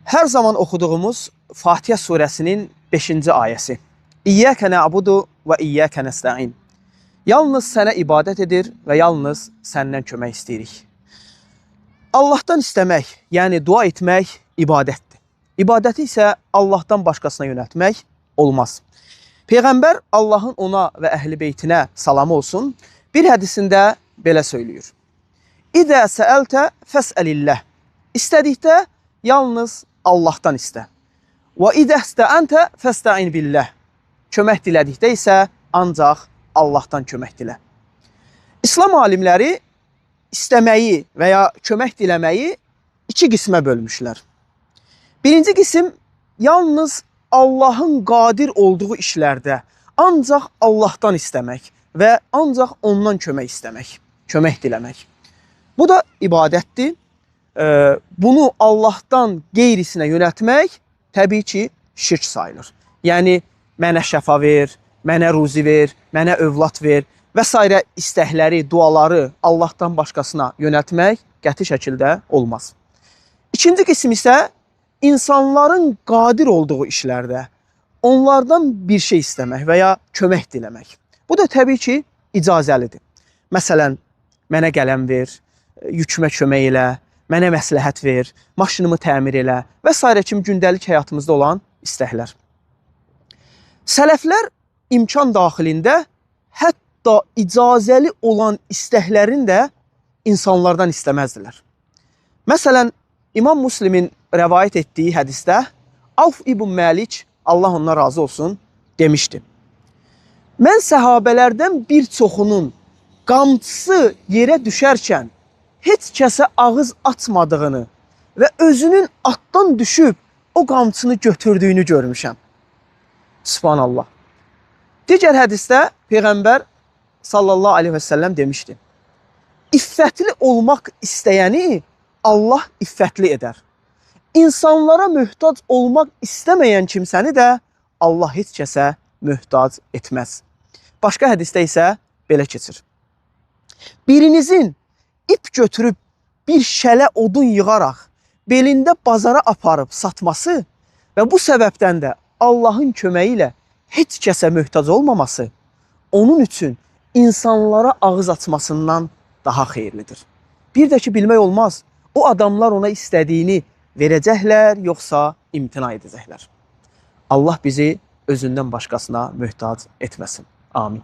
Hər zaman oxuduğumuz Fatihə surəsinin 5-ci ayəsi. İyyəkə nə'budu və iyyəkə nəstə'in. Yalnız sənə ibadət edir və yalnız səndən kömək istəyirik. Allahdan istəmək, yəni dua etmək ibadətdir. İbadəti isə Allahdan başqasına yönəltmək olmaz. Peyğəmbər Allahın ona və əhl-i beytinə salamı olsun, bir hədisində belə söylüyor. İdə səəltə fəsəlilləh. İstədikdə yalnız Allahdan istə. Və idə istəəntə fəstəin billəh. Kömək dilədikdə isə ancaq Allahdan kömək dilə. İslam alimləri istəməyi və ya kömək diləməyi iki qismə bölmüşlər. Birinci qism yalnız Allahın qadir olduğu işlərdə ancaq Allahdan istəmək və ancaq ondan kömək istəmək, kömək diləmək. Bu da ibadətdir. Bunu Allahdan qeyrisinə yönəltmək təbii ki, şirk sayılır. Yəni, mənə şəfa ver, mənə ruzi ver, mənə övlad ver və s. istəkləri, duaları Allahdan başqasına yönəltmək qəti şəkildə olmaz. İkinci qism isə insanların qadir olduğu işlərdə onlardan bir şey istəmək və ya kömək diləmək. Bu da təbii ki, icazəlidir. Məsələn, mənə qələm ver, yükümə kömək elə, mənə məsləhət ver, maşınımı təmir elə və s. kimi gündəlik həyatımızda olan istəklər. Sələflər imkan daxilində hətta icazəli olan istəklərini də insanlardan istəməzdilər. Məsələn, İmam Müslimin rəvayət etdiyi hədisdə Avf ibn Məlik, Allah ondan razı olsun, demişdi. Mən səhabələrdən bir çoxunun qamçısı yerə düşərkən heç kəsə ağız açmadığını və özünün atdan düşüb o qamçını götürdüyünü görmüşəm. Subhanallah. Digər hədisdə Peyğəmbər sallallahu aleyhi və səlləm demişdi. İffətli olmaq istəyəni Allah iffətli edər. İnsanlara möhtac olmaq istəməyən kimsəni də Allah heç kəsə möhtac etməz. Başqa hədisdə isə belə keçir. Birinizin ip götürüb bir şələ odun yığaraq belində bazara aparıb satması və bu səbəbdən də Allahın köməyi ilə heç kəsə möhtac olmaması onun üçün insanlara ağız açmasından daha xeyirlidir. Bir də ki, bilmək olmaz, o adamlar ona istədiyini verəcəklər, yoxsa imtina edəcəklər. Allah bizi özündən başqasına möhtac etməsin. Amin.